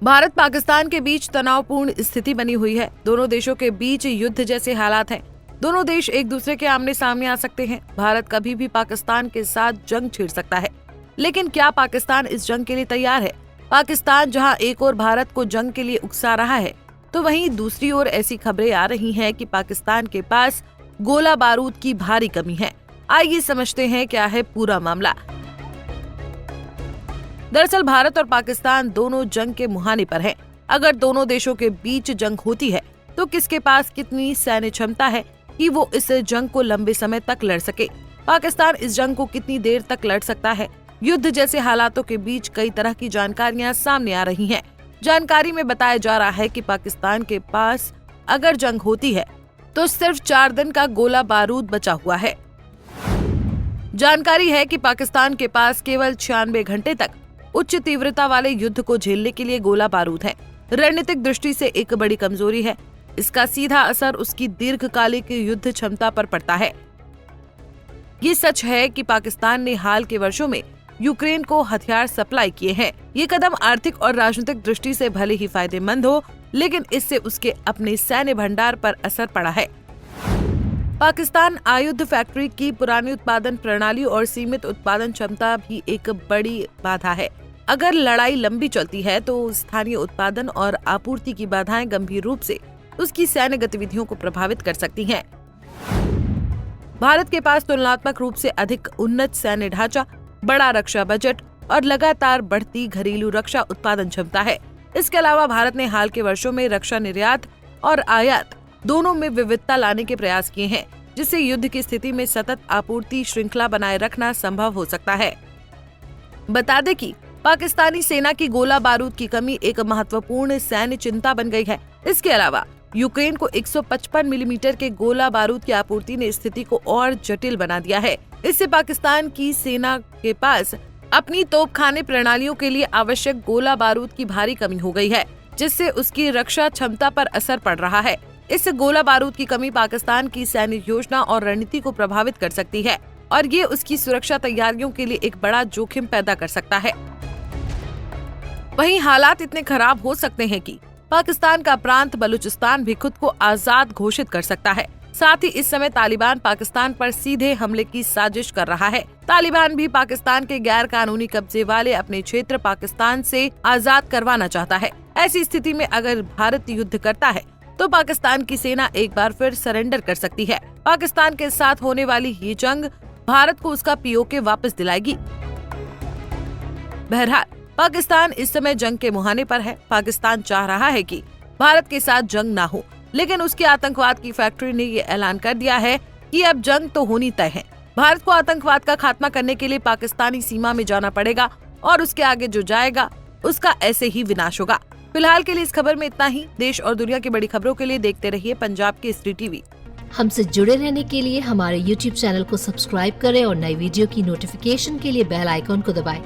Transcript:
भारत पाकिस्तान के बीच तनावपूर्ण स्थिति बनी हुई है। दोनों देशों के बीच युद्ध जैसे हालात हैं। दोनों देश एक दूसरे के आमने सामने आ सकते हैं। भारत कभी भी पाकिस्तान के साथ जंग छेड़ सकता है, लेकिन क्या पाकिस्तान इस जंग के लिए तैयार है? पाकिस्तान जहां एक ओर भारत को जंग के लिए उकसा रहा है, तो वहीं दूसरी ओर ऐसी खबरें आ रही हैं कि पाकिस्तान के पास गोला बारूद की भारी कमी है। आइए समझते हैं क्या है पूरा मामला। दरअसल भारत और पाकिस्तान दोनों जंग के मुहाने पर हैं। अगर दोनों देशों के बीच जंग होती है तो किसके पास कितनी सैन्य क्षमता है कि वो इस जंग को लंबे समय तक लड़ सके? पाकिस्तान इस जंग को कितनी देर तक लड़ सकता है? युद्ध जैसे हालातों के बीच कई तरह की जानकारियां सामने आ रही हैं। जानकारी में बताया जा रहा है कि पाकिस्तान के पास अगर जंग होती है तो सिर्फ 4 दिन का गोला बारूद बचा हुआ है। जानकारी है कि पाकिस्तान के पास केवल 96 घंटे तक उच्च तीव्रता वाले युद्ध को झेलने के लिए गोला बारूद है। रणनीतिक दृष्टि से एक बड़ी कमजोरी है। इसका सीधा असर उसकी दीर्घकालिक युद्ध क्षमता पर पड़ता है। ये सच है कि पाकिस्तान ने हाल के वर्षों में यूक्रेन को हथियार सप्लाई किए हैं। ये कदम आर्थिक और राजनीतिक दृष्टि से भले ही फायदेमंद हो, लेकिन इससे उसके अपने सैन्य भंडार पर असर पड़ा है। पाकिस्तान आयुध फैक्ट्री की पुरानी उत्पादन प्रणाली और सीमित उत्पादन क्षमता भी एक बड़ी बाधा है। अगर लड़ाई लंबी चलती है तो स्थानीय उत्पादन और आपूर्ति की बाधाएं गंभीर रूप से उसकी सैन्य गतिविधियों को प्रभावित कर सकती हैं। भारत के पास तुलनात्मक रूप से अधिक उन्नत सैन्य ढांचा, बड़ा रक्षा बजट और लगातार बढ़ती घरेलू रक्षा उत्पादन क्षमता है। इसके अलावा भारत ने हाल के वर्षों में रक्षा निर्यात और आयात दोनों में विविधता लाने के प्रयास किए हैं, जिससे युद्ध की स्थिति में सतत आपूर्ति श्रृंखला बनाए रखना संभव हो सकता है। बता दें कि पाकिस्तानी सेना की गोला बारूद की कमी एक महत्वपूर्ण सैन्य चिंता बन गई है। इसके अलावा यूक्रेन को 155 मिलीमीटर के गोला बारूद की आपूर्ति ने स्थिति को और जटिल बना दिया है। इससे पाकिस्तान की सेना के पास अपनी तोपखाने प्रणालियों के लिए आवश्यक गोला बारूद की भारी कमी हो गई है, जिससे उसकी रक्षा क्षमता पर असर पड़ रहा है। इस गोला बारूद की कमी पाकिस्तान की सैन्य योजना और रणनीति को प्रभावित कर सकती है और ये उसकी सुरक्षा तैयारियों के लिए एक बड़ा जोखिम पैदा कर सकता है। वहीं हालात इतने खराब हो सकते हैं कि पाकिस्तान का प्रांत बलूचिस्तान भी खुद को आजाद घोषित कर सकता है। साथ ही इस समय तालिबान पाकिस्तान पर सीधे हमले की साजिश कर रहा है। तालिबान भी पाकिस्तान के गैर कानूनी कब्जे वाले अपने क्षेत्र पाकिस्तान से आजाद करवाना चाहता है। ऐसी स्थिति में अगर भारत युद्ध करता है तो पाकिस्तान की सेना एक बार फिर सरेंडर कर सकती है। पाकिस्तान के साथ होने वाली ये जंग भारत को उसका पीओके वापस दिलाएगी। बहरहाल पाकिस्तान इस समय जंग के मुहाने पर है। पाकिस्तान चाह रहा है कि भारत के साथ जंग ना हो, लेकिन उसकी आतंकवाद की फैक्ट्री ने ये ऐलान कर दिया है कि अब जंग तो होनी तय है। भारत को आतंकवाद का खात्मा करने के लिए पाकिस्तानी सीमा में जाना पड़ेगा और उसके आगे जो जाएगा उसका ऐसे ही विनाश होगा। फिलहाल के लिए इस खबर में इतना ही। देश और दुनिया की बड़ी खबरों के लिए देखते रहिए पंजाब केसरी टीवी। हमसे जुड़े रहने के लिए हमारे YouTube चैनल को सब्सक्राइब करें और नई वीडियो की नोटिफिकेशन के लिए बेल आइकॉन को दबाएं।